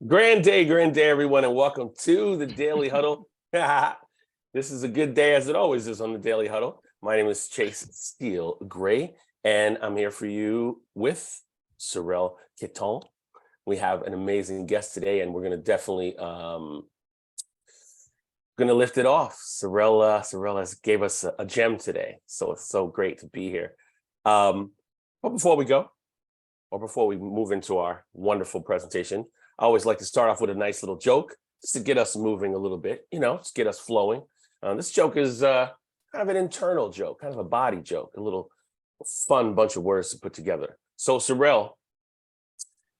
Grand day, everyone, and welcome to the Daily Huddle. This is a good day, as it always is on the Daily Huddle. My name is Chase Steele Gray, and I'm here for you with Sorrel Keton. We have an amazing guest today, and we're going to definitely lift it off. Sorrel has gave us a gem today, so it's so great to be here. But before we move into our wonderful presentation, I always like to start off with a nice little joke, just to get us moving a little bit, just get us flowing. This joke is kind of an internal joke, kind of a body joke, a little fun bunch of words to put together. So, Sorrel,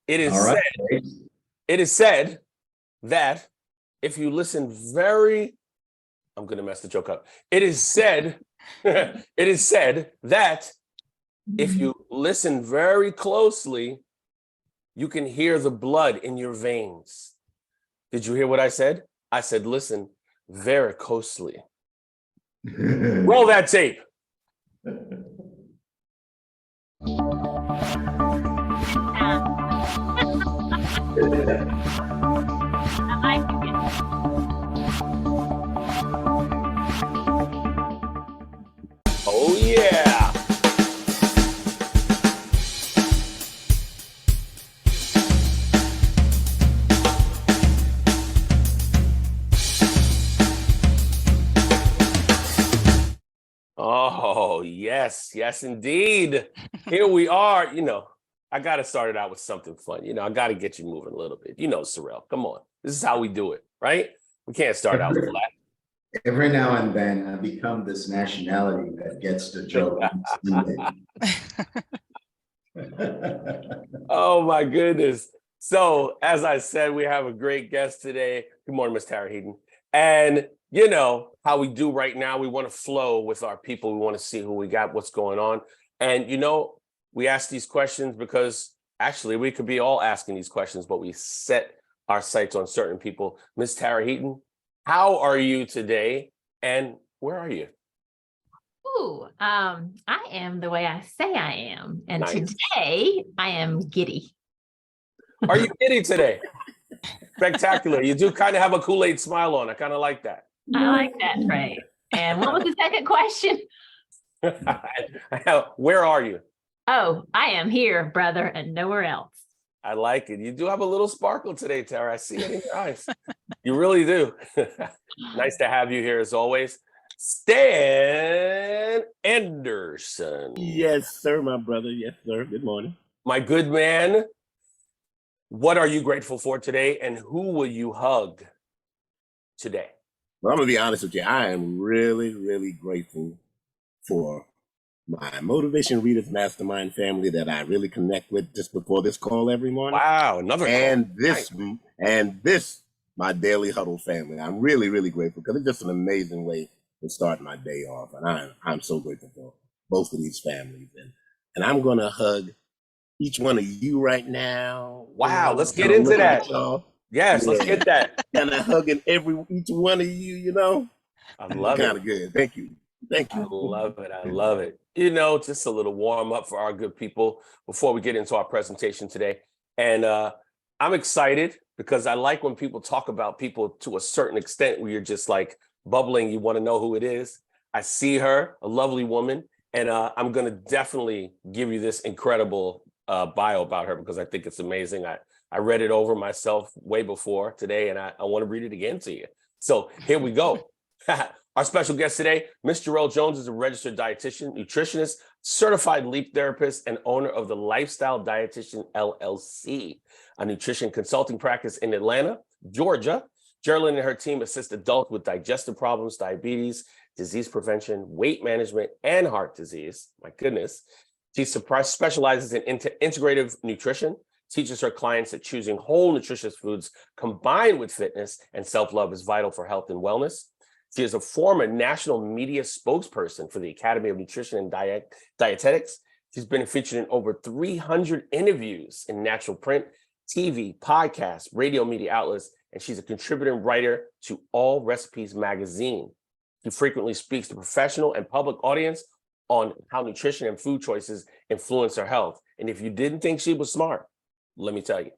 it is said that if you listen I'm going to mess the joke up. It is said that if you listen very closely, you can hear the blood in your veins. Did you hear what I said? I said, listen varicosely. Roll that tape. I like it. Oh, yeah. Oh, yes, indeed. Here we are. I got to start it out with something fun. I got to get you moving a little bit. Sorrel, come on. This is how we do it, right? We can't start out flat. Every now and then I become this nationality that gets the joke. Oh, my goodness. So, as I said, we have a great guest today. Good morning, Ms. Tara Heaton. And you know how we do right now. We want to flow with our people. We want to see who we got, what's going on. And, we ask these questions because actually we could be all asking these questions, but we set our sights on certain people. Ms. Tara Heaton, how are you today? And where are you? Ooh, I am the way I say I am. And Nice. Today I am giddy. Are you giddy today? Spectacular. You do kind of have a Kool-Aid smile on. I kind of like that. I like that, Trey. And what was the second question? Where are you? Oh, I am here, brother, and nowhere else. I like it. You do have a little sparkle today, Tara. I see it in your eyes. You really do. Nice to have you here as always. Stan Anderson. Yes, sir, my brother. Yes, sir. Good morning. My good man, what are you grateful for today, and who will you hug today? Well, I'm going to be honest with you. I am really, really grateful for my Motivation Readers Mastermind family that I really connect with just before this call every morning. Wow, another and call. this, my Daily Huddle family. I'm really, really grateful because it's just an amazing way to start my day off. And I'm so grateful for both of these families. And I'm going to hug each one of you right now. Wow, let's get into that. Yes, Yeah. let's get that. And I'm hugging each one of you, I love kind it. of good. Thank you. I love it. I love it. Just a little warm up for our good people before we get into our presentation today. And I'm excited because I like when people talk about people to a certain extent where you're just like bubbling. You want to know who it is. I see her, a lovely woman, and I'm going to definitely give you this incredible bio about her because I think it's amazing. I read it over myself way before today, and I want to read it again to you. So here we go. Our special guest today, Ms. Jerlyn Jones, is a registered dietitian, nutritionist, certified leap therapist, and owner of the Lifestyle Dietitian LLC, a nutrition consulting practice in Atlanta, Georgia. Jerlyn and her team assist adults with digestive problems, diabetes, disease prevention, weight management, and heart disease. My goodness. She specializes in integrative nutrition, teaches her clients that choosing whole nutritious foods combined with fitness and self-love is vital for health and wellness. She is a former national media spokesperson for the Academy of Nutrition and Dietetics. She's been featured in over 300 interviews in natural print, TV, podcasts, radio media outlets, and she's a contributing writer to Allrecipes magazine. She frequently speaks to professional and public audience on how nutrition and food choices influence our health. And if you didn't think she was smart, let me tell you,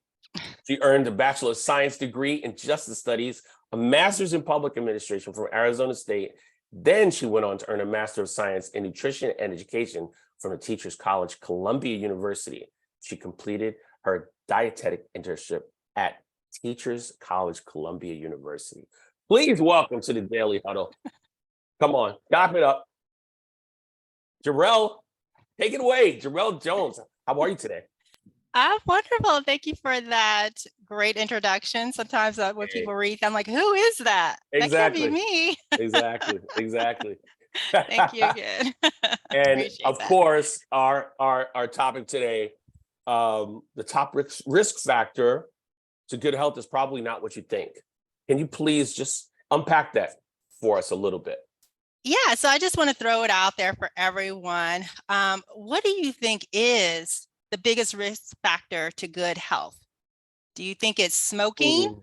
She earned a Bachelor of Science degree in Justice Studies, a Master's in Public Administration from Arizona State. Then she went on to earn a Master of Science in Nutrition and Education from the Teachers College, Columbia University. She completed her dietetic internship at Teachers College, Columbia University. Please welcome to the Daily Huddle. Come on, chop it up. Jerrell, take it away. Jerlyn Jones, how are you today? I'm wonderful. Thank you for that great introduction. Sometimes when people read, I'm like, who is that? Exactly. That can't be me. Exactly. Thank you again. And Appreciate of that. course, our topic today, the top risk factor to good health is probably not what you think. Can you please just unpack that for us a little bit? Yeah, so I just want to throw it out there for everyone. What do you think is the biggest risk factor to good health? Do you think it's smoking?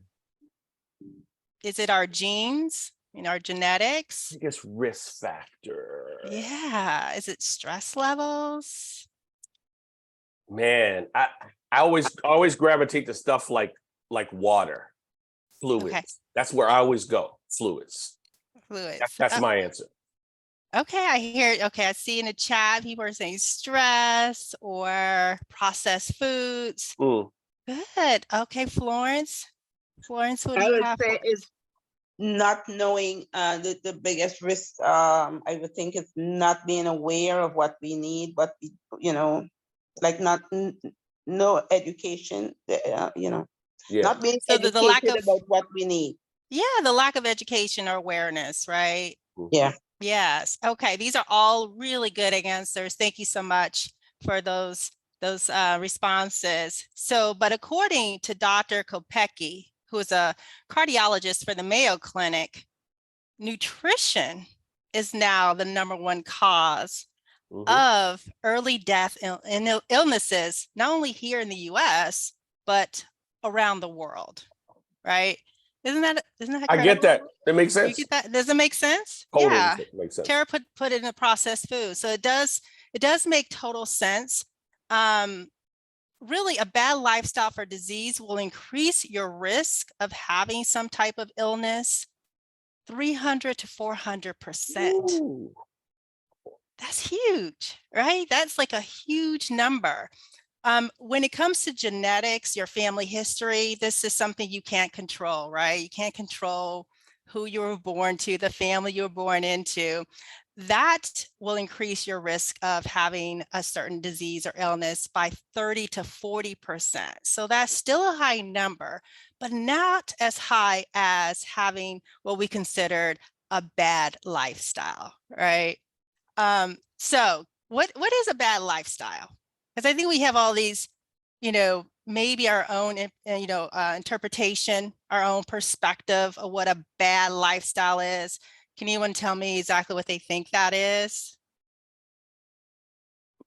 Is it our genes, our genetics? Biggest risk factor. Yeah. Is it stress levels? Man, I always gravitate to stuff like water, fluids. Okay. That's where I always go. Fluids. Fluids. That's my answer. Okay, I hear. Okay, I see in the chat people are saying stress or processed foods. Good. Okay, Florence. Florence, what do I you would have? say is not knowing the biggest risk. I would think it's not being aware of what we need, what we, like no education, not being So the lack educated of, about what we need. yeah, the lack of education or awareness, right? Yeah. Yes. Okay. These are all really good answers. Thank you so much for those responses. So, but according to Dr. Kopecky, who is a cardiologist for the Mayo Clinic, nutrition is now the #1 cause of early death in illnesses, not only here in the US, but around the world, right? Isn't that I get that. That makes sense. You get that? Does it make sense? Totally Yeah. makes sense. Tara put it in a processed food. So it does make total sense. Really, a bad lifestyle for disease will increase your risk of having some type of illness 300 to 400%. That's huge, right? That's like a huge number. When it comes to genetics, your family history, this is something you can't control, right? You can't control who you were born to, the family you were born into. That will increase your risk of having a certain disease or illness by 30 to 40%. So that's still a high number, but not as high as having what we considered a bad lifestyle, right? So what is a bad lifestyle? Because I think we have all these, maybe our own, interpretation, our own perspective of what a bad lifestyle is. Can anyone tell me exactly what they think that is?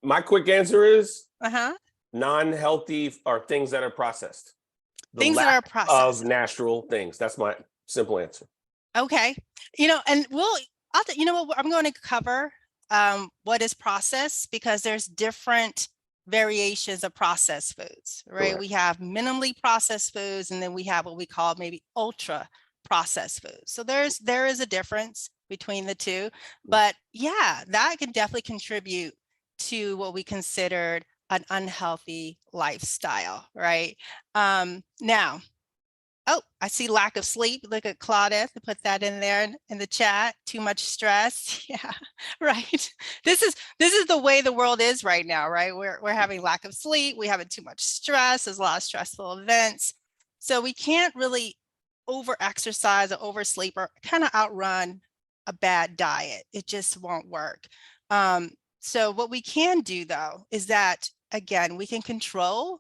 My quick answer is Uh-huh. non-healthy are things that are processed. Things that are processed. Of natural things. That's my simple answer. Okay. And I'm going to cover what is processed, because there's different variations of processed foods, right? Correct. We have minimally processed foods, and then we have what we call maybe ultra processed foods. So there is a difference between the two, but yeah, that can definitely contribute to what we considered an unhealthy lifestyle, right? Now, oh, I see lack of sleep. Look at Claudette, to put that in there in the chat. Too much stress. Yeah, right. This is the way the world is right now, right? We're having lack of sleep. We're having too much stress. There's a lot of stressful events. So we can't really over-exercise or oversleep or kind of outrun a bad diet. It just won't work. So what we can do, though, is that, again, we can control,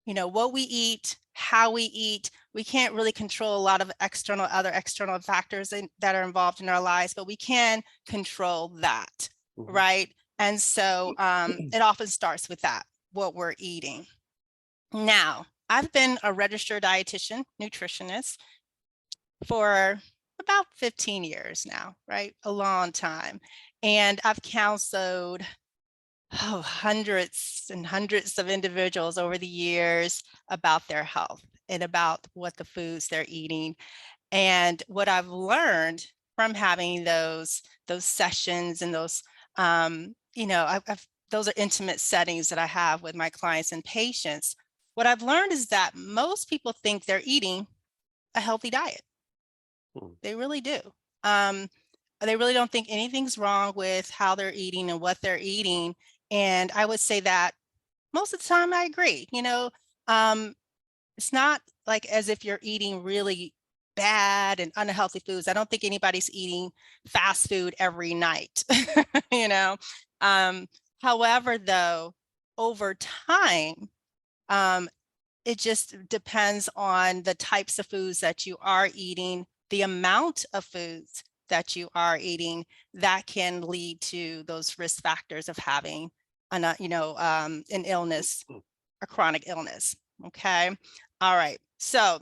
what we eat, how we eat. We can't really control a lot of other external factors that are involved in our lives, but we can control that, right? And so it often starts with that, what we're eating. Now, I've been a registered dietitian, nutritionist for about 15 years now, right? A long time. And I've counseled hundreds and hundreds of individuals over the years about their health and about what the foods they're eating. And what I've learned from having those sessions and those, those are intimate settings that I have with my clients and patients. What I've learned is that most people think they're eating a healthy diet. They really do. They really don't think anything's wrong with how they're eating and what they're eating. And I would say that most of the time I agree. It's not like as if you're eating really bad and unhealthy foods. I don't think anybody's eating fast food every night, However, though, over time, it just depends on the types of foods that you are eating, the amount of foods that you are eating that can lead to those risk factors of having an illness, a chronic illness. Okay. All right. So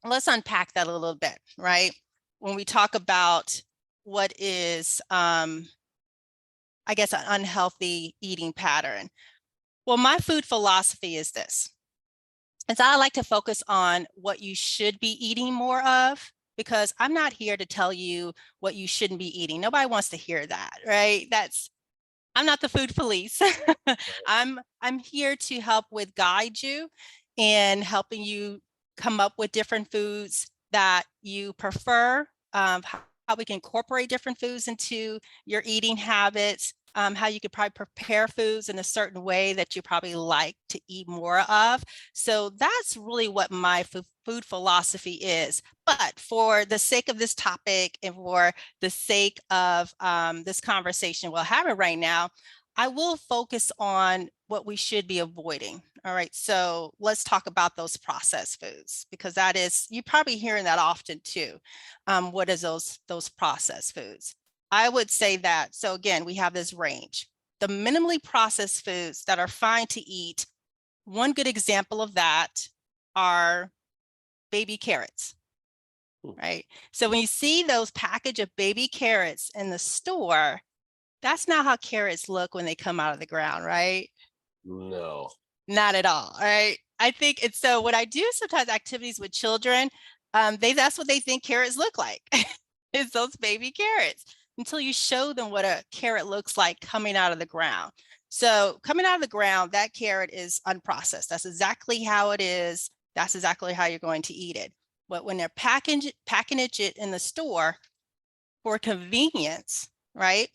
let's unpack that a little bit, right? When we talk about what is, I guess, an unhealthy eating pattern. Well, my food philosophy is this. And so I like to focus on what you should be eating more of, because I'm not here to tell you what you shouldn't be eating. Nobody wants to hear that, right? I'm not the food police. I'm here to help with guide you in helping you come up with different foods that you prefer, how we can incorporate different foods into your eating habits, how you could probably prepare foods in a certain way that you probably like to eat more of. So that's really what my food philosophy is. But for the sake of this topic and for the sake of this conversation we're having right now, I will focus on what we should be avoiding. All right, so let's talk about those processed foods, because that is, you're probably hearing that often too. What is those processed foods? I would say that, so again, we have this range. The minimally processed foods that are fine to eat, one good example of that are baby carrots, right? So when you see those package of baby carrots in the store, that's not how carrots look when they come out of the ground, right? No. Not at all, right? I think it's, so when I do sometimes activities with children, that's what they think carrots look like, is those baby carrots, until you show them what a carrot looks like coming out of the ground. So coming out of the ground, that carrot is unprocessed. That's exactly how it is. That's exactly how you're going to eat it. But when they're packaging it in the store for convenience, right?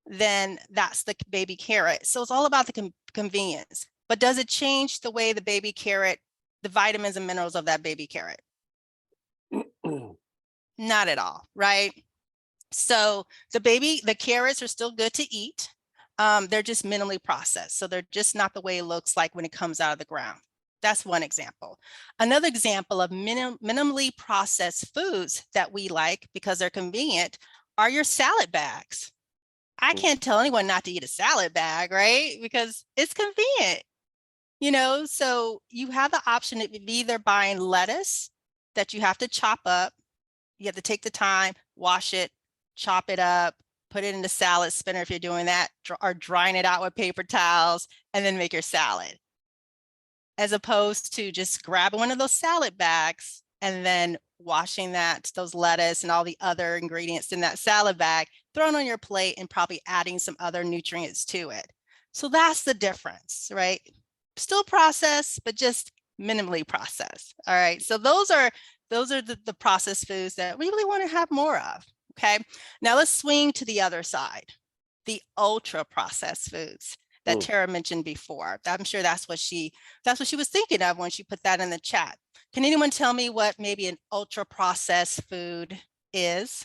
Then that's the baby carrot. So it's all about the convenience. But does it change the way the baby carrot, the vitamins and minerals of that baby carrot? Not at all, right? So the carrots are still good to eat. They're just minimally processed. So they're just not the way it looks like when it comes out of the ground. That's one example. Another example of minimally processed foods that we like because they're convenient are your salad bags. I can't tell anyone not to eat a salad bag, right? Because it's convenient, so you have the option of either buying lettuce that you have to chop up. You have to take the time, wash it, chop it up, put it in the salad spinner if you're doing that, or drying it out with paper towels, and then make your salad. As opposed to just grabbing one of those salad bags and then washing those lettuce and all the other ingredients in that salad bag, throwing on your plate and probably adding some other nutrients to it. So that's the difference, right? Still processed, but just minimally processed. All right. So those are the processed foods that we really want to have more of. Okay. Now let's swing to the other side, the ultra processed foods that Tara mentioned before. I'm sure that's what she was thinking of when she put that in the chat. Can anyone tell me what maybe an ultra processed food is?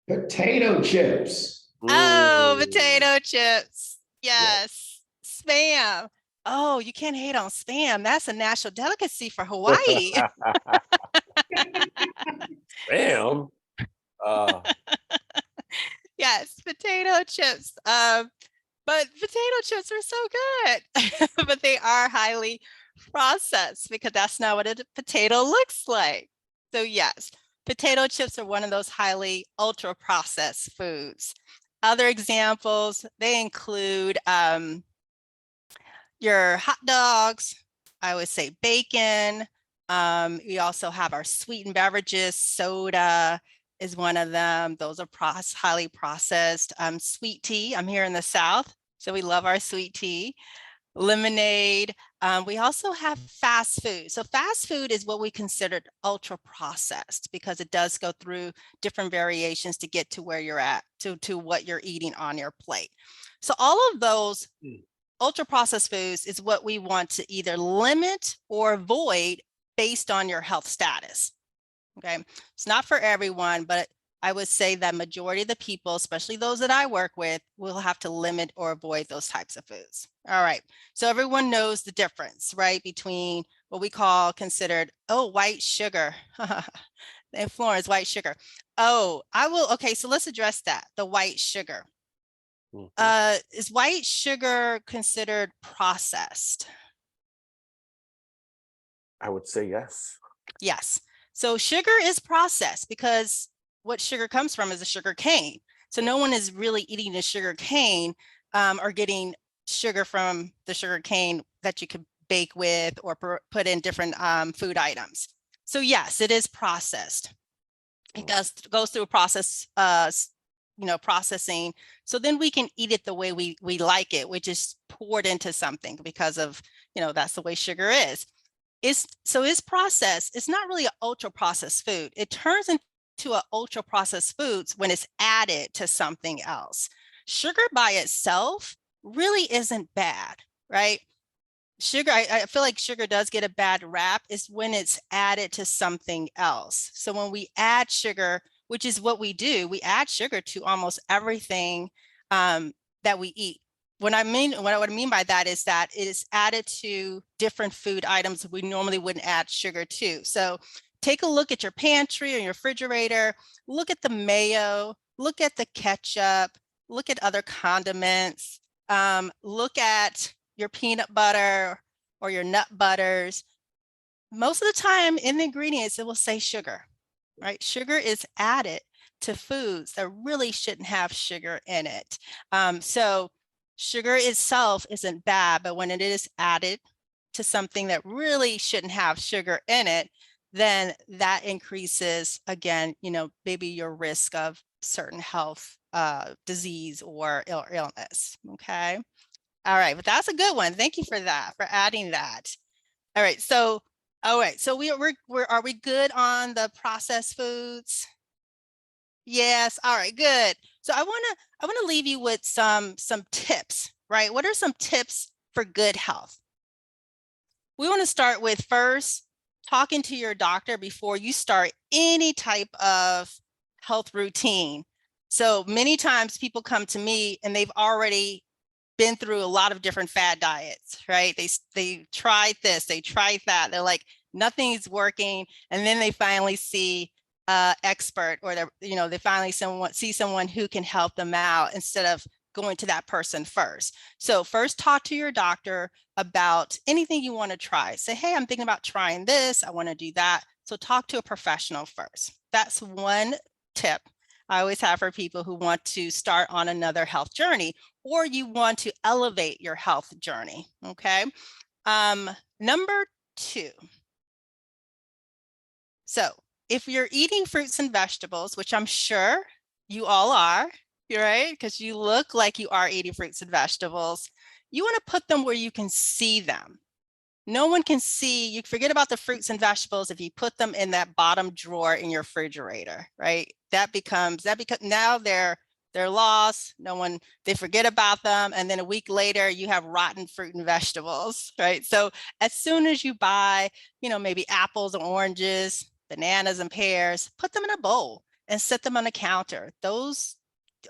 Potato chips. Oh, potato chips. Yes. Spam. Oh, you can't hate on spam. That's a national delicacy for Hawaii. Spam. Yes, potato chips. But potato chips are so good, but they are highly processed because that's not what a potato looks like. So yes, potato chips are one of those highly ultra processed foods. Other examples, they include your hot dogs, I would say bacon. We also have our sweetened beverages, soda is one of them. Those are highly processed. Sweet tea, I'm here in the South, so we love our sweet tea. Lemonade. We also have fast food. So fast food is what we considered ultra processed because it does go through different variations to get to where you're at, to what you're eating on your plate. So all of those ultra processed foods is what we want to either limit or avoid based on your health status. Okay, it's not for everyone, but I would say that majority of the people, especially those that I work with, will have to limit or avoid those types of foods. All right, so everyone knows the difference, right, between what we call considered, oh, white sugar. In Florence, white sugar. Oh, okay, so let's address that, the white sugar. Is white sugar considered processed? I would say yes. Yes. So sugar is processed because what sugar comes from is a sugar cane. So no one is really eating a sugar cane or getting sugar from the sugar cane that you could bake with or put in different food items. So yes, it is processed. It goes through a process, processing. So then we can eat it the way we like it, which is poured into something because of, that's the way sugar is. It's processed. It's not really an ultra processed food. It turns into an ultra processed foods when it's added to something else. Sugar by itself really isn't bad, right? Sugar, I feel like sugar does get a bad rap is when it's added to something else. So when we add sugar, which is what we do, we add sugar to almost everything that we eat. What I mean by that is that it is added to different food items we normally wouldn't add sugar to. So take a look at your pantry or your refrigerator, look at the mayo, look at the ketchup, look at other condiments, look at your peanut butter or your nut butters. Most of the time in the ingredients, it will say sugar, right? Sugar is added to foods that really shouldn't have sugar in it. So sugar itself isn't bad, but when it is added to something that really shouldn't have sugar in it, then that increases, again, maybe your risk of certain health disease or illness, okay? All right, but that's a good one. Thank you for that, for adding that. All right, so are we good on the processed foods? Yes. All right, good. So I want to leave you with some tips, right? What are some tips for good health? We want to start with first talking to your doctor before you start any type of health routine. So many times people come to me and they've already been through a lot of different fad diets, right? They tried this, they tried that. They're like, nothing's working. And then they finally see expert, or they finally see someone who can help them out instead of going to that person first. So first talk to your doctor about anything you want to try. Say, hey, I'm thinking about trying this. I want to do that. So talk to a professional first. That's one tip I always have for people who want to start on another health journey, or you want to elevate your health journey, okay? Number 2. So if you're eating fruits and vegetables, which I'm sure you all are, right? Because you look like you are eating fruits and vegetables, you want to put them where you can see them. No one can see, you forget about the fruits and vegetables if you put them in that bottom drawer in your refrigerator, right? That becomes now they're lost. They forget about them. And then a week later you have rotten fruit and vegetables, right? So as soon as you buy, maybe apples and oranges, bananas and pears, put them in a bowl and set them on the counter. Those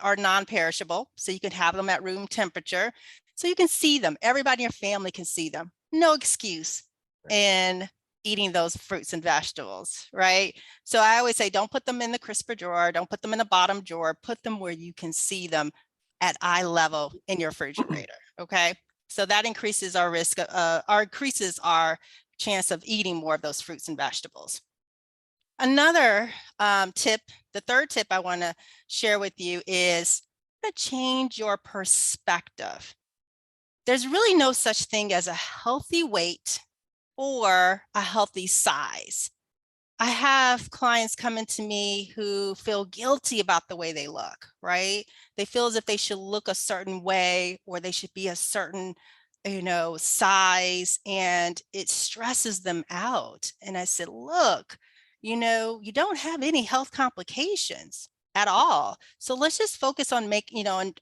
are non-perishable, so you can have them at room temperature so you can see them. Everybody in your family can see them. No excuse in eating those fruits and vegetables, right? So I always say, don't put them in the crisper drawer. Don't put them in the bottom drawer. Put them where you can see them at eye level in your refrigerator, okay? So that increases our risk, increases our chance of eating more of those fruits and vegetables. Another tip, the third tip I want to share with you is to change your perspective. There's really no such thing as a healthy weight or a healthy size. I have clients coming to me who feel guilty about the way they look, right? They feel as if they should look a certain way or they should be a certain, size, and it stresses them out. And I said, look, you don't have any health complications at all. So let's just focus on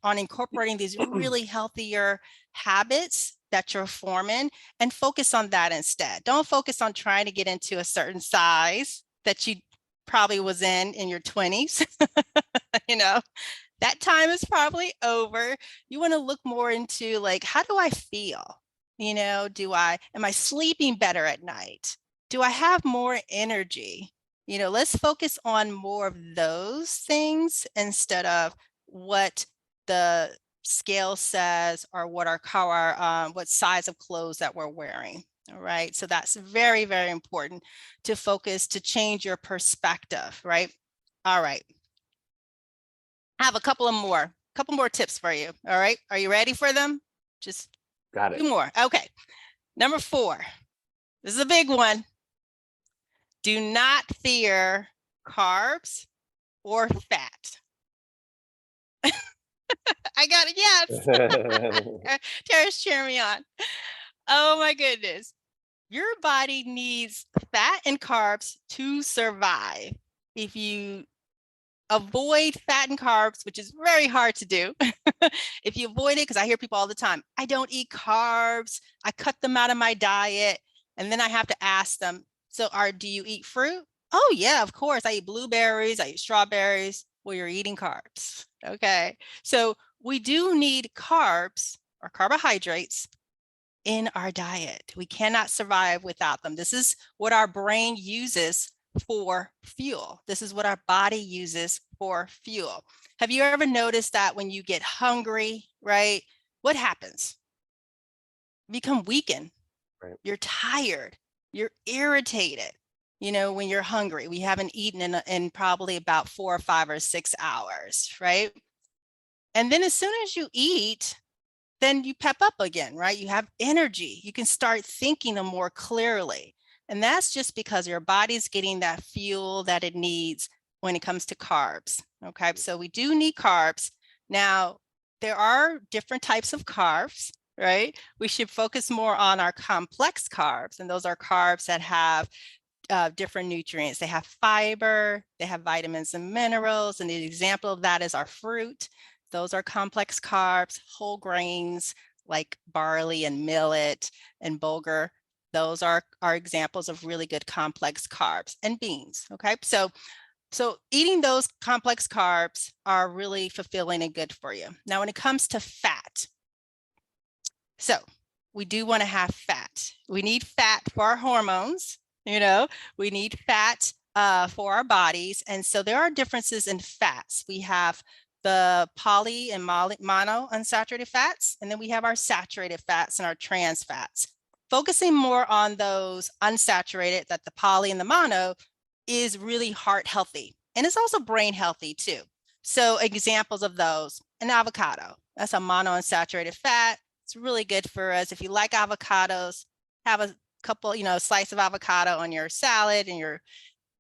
on incorporating these really healthier habits that you're forming and focus on that instead. Don't focus on trying to get into a certain size that you probably was in your 20s. That time is probably over. You want to look more into like, how do I feel? Am I sleeping better at night? Do I have more energy? Let's focus on more of those things instead of what the scale says or what what size of clothes that we're wearing. All right. So that's very, very important to focus, to change your perspective. Right. All right. I have a couple more tips for you. All right. Are you ready for them? Just Got a it. few more. Okay. Number 4. This is a big one. Do not fear carbs or fat. I got it. Yes. Tara's cheering me on. Oh my goodness. Your body needs fat and carbs to survive. If you avoid fat and carbs, which is very hard to do, if you avoid it, because I hear people all the time, I don't eat carbs, I cut them out of my diet. And then I have to ask them, so do you eat fruit? Oh yeah, of course. I eat blueberries, I eat strawberries. Well, you're eating carbs. Okay. So we do need carbs or carbohydrates in our diet. We cannot survive without them. This is what our brain uses for fuel. This is what our body uses for fuel. Have you ever noticed that when you get hungry, right? What happens? You become weakened. Right. You're tired. You're irritated. When you're hungry, we haven't eaten in probably about 4 or 5 or 6 hours, right? And then as soon as you eat, then you pep up again, right? You have energy. You can start thinking more clearly. And that's just because your body's getting that fuel that it needs when it comes to carbs. Okay, so we do need carbs. Now, there are different types of carbs, right? We should focus more on our complex carbs. And those are carbs that have different nutrients. They have fiber, they have vitamins and minerals. And the example of that is our fruit. Those are complex carbs. Whole grains like barley and millet and bulgur. Those are examples of really good complex carbs, and beans. Okay, so eating those complex carbs are really fulfilling and good for you. Now, when it comes to fat, so we do want to have fat. We need fat for our hormones. We need fat for our bodies. And so there are differences in fats. We have the poly and mono unsaturated fats, and then we have our saturated fats and our trans fats. Focusing more on those unsaturated, that the poly and the mono, is really heart healthy. And it's also brain healthy too. So examples of those, an avocado, that's a monounsaturated fat. It's really good for us. If you like avocados, have a couple, slice of avocado on your salad and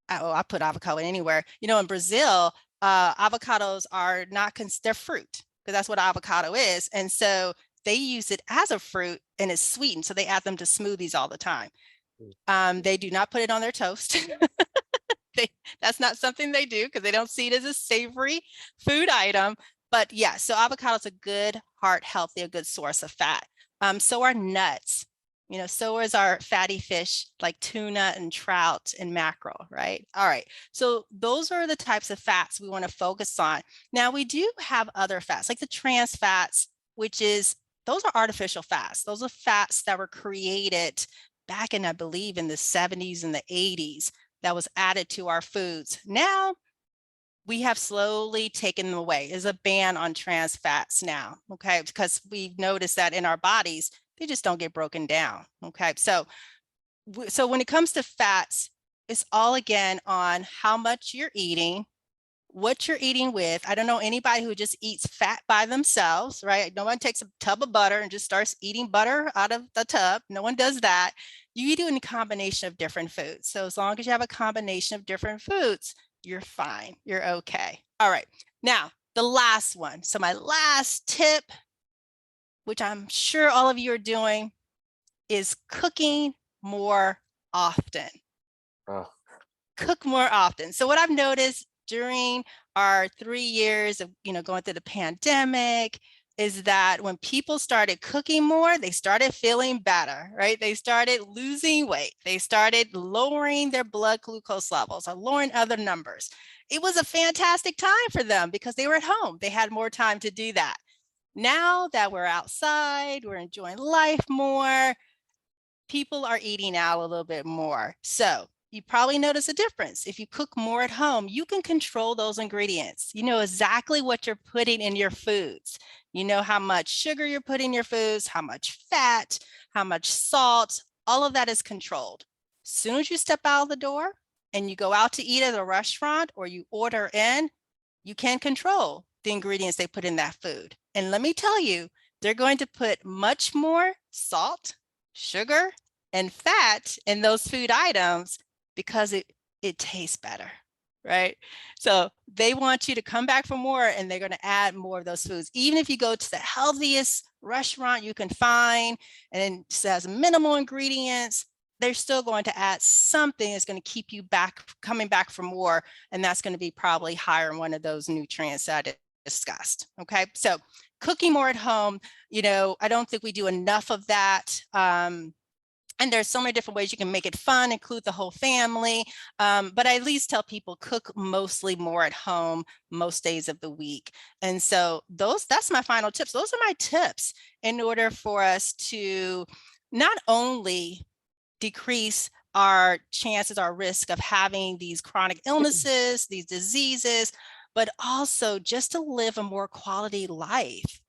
I put avocado anywhere. In Brazil, avocados are not, they're fruit, because that's what avocado is. And so they use it as a fruit and it's sweetened. So they add them to smoothies all the time. They do not put it on their toast. That's not something they do because they don't see it as a savory food item. But yeah, so avocado is a good heart healthy, a good source of fat. So are nuts. So is our fatty fish like tuna and trout and mackerel, right? All right. So those are the types of fats we want to focus on. Now, we do have other fats like the trans fats, those are artificial fats. Those are fats that were created back in, I believe, in the 70s and the 80s, that was added to our foods. Now, we have slowly taken them away. There's a ban on trans fats now, okay? Because we've noticed that in our bodies, they just don't get broken down, okay? So when it comes to fats, it's all again on how much you're eating, what you're eating with. I don't know anybody who just eats fat by themselves, right? No one takes a tub of butter and just starts eating butter out of the tub. No one does that. You eat it in a combination of different foods. So as long as you have a combination of different foods, you're fine. You're okay. All right. Now, the last one. So my last tip, which I'm sure all of you are doing, is cooking more often. Oh. Cook more often. So what I've noticed during our 3 years of going through the pandemic is that when people started cooking more, they started feeling better, right? They started losing weight. They started lowering their blood glucose levels or lowering other numbers. It was a fantastic time for them because they were at home. They had more time to do that. Now that we're outside, we're enjoying life more, people are eating out a little bit more. So you probably notice a difference. If you cook more at home, you can control those ingredients. You know exactly what you're putting in your foods. You know how much sugar you're putting in your foods, how much fat, how much salt, all of that is controlled. As soon as you step out of the door and you go out to eat at a restaurant or you order in, you can control the ingredients they put in that food. And let me tell you, they're going to put much more salt, sugar, and fat in those food items because it tastes better, right? So they want you to come back for more and they're going to add more of those foods. Even if you go to the healthiest restaurant you can find and it says minimal ingredients, they're still going to add something that's going to keep you coming back for more. And that's going to be probably higher in one of those nutrients that I discussed. Okay. So cooking more at home, I don't think we do enough of that. And there's so many different ways you can make it fun, include the whole family. But I at least tell people cook mostly more at home most days of the week. And so that's my final tips. Those are my tips in order for us to not only decrease our chances, our risk of having these chronic illnesses, these diseases, but also just to live a more quality life.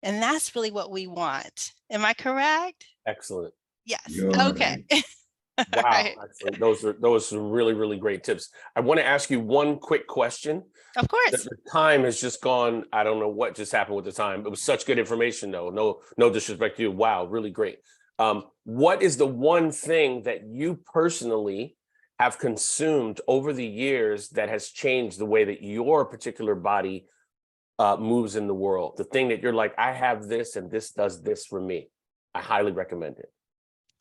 And that's really what we want. Am I correct? Excellent. Yes. You're Okay. right. Wow. Right. Excellent. Those are some really, really great tips. I want to ask you one quick question. Of course. The time has just gone. I don't know what just happened with the time. It was such good information, though. No disrespect to you. Wow, really great. What is the one thing that you personally have consumed over the years that has changed the way that your particular body moves in the world? The thing that you're like, I have this and this does this for me. I highly recommend it.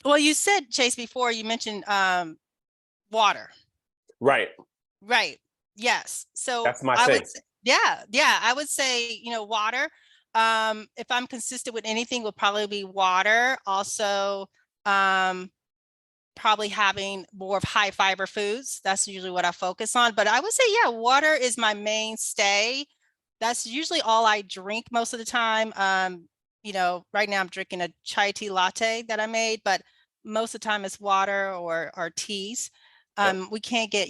Well, you said, Chase, before you mentioned water. Right. Right. Yes. So That's my I thing. would say, yeah, I would say, water. If I'm consistent with anything, will probably be water. Also, probably having more of high fiber foods. That's usually what I focus on. But I would say, yeah, water is my mainstay. That's usually all I drink most of the time. Right now I'm drinking a chai tea latte that I made, but most of the time it's water or teas. We can't get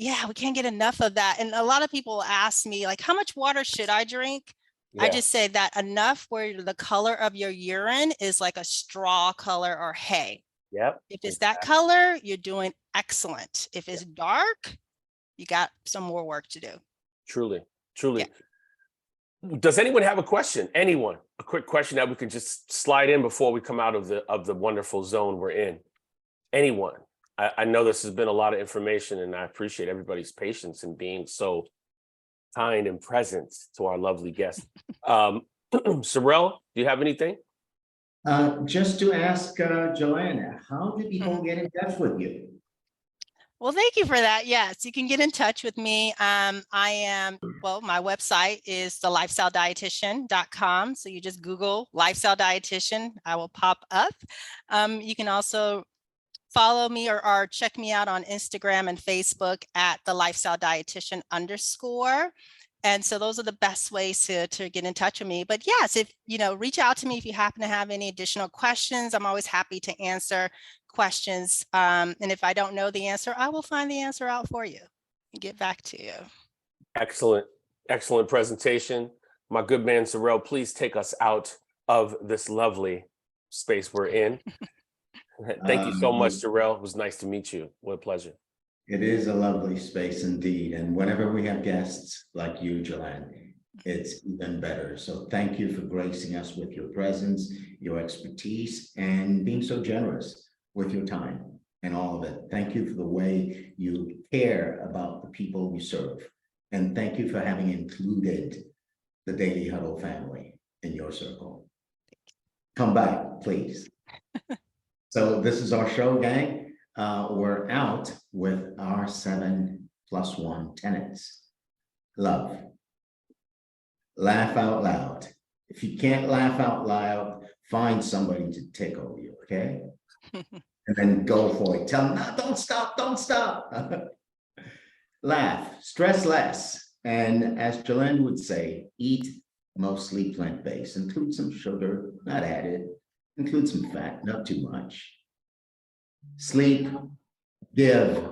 enough of that. And a lot of people ask me, like, how much water should I drink? I just say that enough where the color of your urine is like a straw color or hay. Yep. If it's that color, you're doing excellent. If it's dark, you got some more work to do. Truly. Yeah. Does anyone have a question? Anyone? A quick question that we could just slide in before we come out of the wonderful zone we're in. Anyone? I know this has been a lot of information, and I appreciate everybody's patience and being so kind and present to our lovely guest. Sorrel, do you have anything? Just to ask Joanna, how do people get in touch with you? Well, thank you for that. Yes, you can get in touch with me. My website is the lifestyledietitian.com. So you just Google Lifestyle Dietitian, I will pop up. You can also follow me or check me out on Instagram and Facebook at the Lifestyle Dietitian _. And so those are the best ways to get in touch with me. But yes, if reach out to me if you happen to have any additional questions. I'm always happy to answer questions. And if I don't know the answer, I will find the answer out for you and get back to you. Excellent presentation. My good man, Sorrel, please take us out of this lovely space we're in. Thank you so much, Sorrel. It was nice to meet you. What a pleasure. It is a lovely space indeed. And whenever we have guests like you, Jerlyn, it's even better. So thank you for gracing us with your presence, your expertise, and being so generous with your time and all of it. Thank you for the way you care about the people you serve. And thank you for having included the Daily Huddle family in your circle. Come back, please. So this is our show, gang. We're out with our 7+1 tenets. Love. Laugh out loud. If you can't laugh out loud, find somebody to take over you, okay? And then go for it. Tell them, no, don't stop, don't stop. Laugh, stress less. And as Jerlyn would say, eat mostly plant-based. Include some sugar, not added. Include some fat, not too much. Sleep, give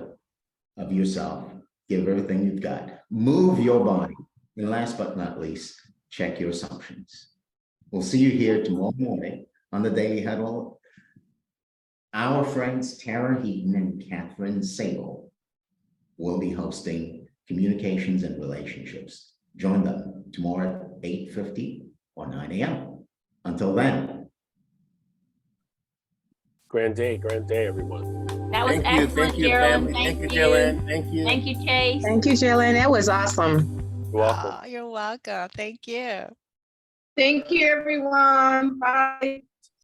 of yourself. Give everything you've got. Move your body. And last but not least, check your assumptions. We'll see you here tomorrow morning on the Daily Huddle. Our friends Tara Heaton and Catherine Sable will be hosting Communications and Relationships. Join them tomorrow at 8:50 or 9 a.m. Until then. Grand day, everyone. That was Thank excellent, you, Jerlyn. family. Thank you, Jerlyn. Thank you. Thank you, Chase. Thank you, Jerlyn. That was awesome. You're welcome. You're welcome. Thank you. Thank you, everyone. Bye.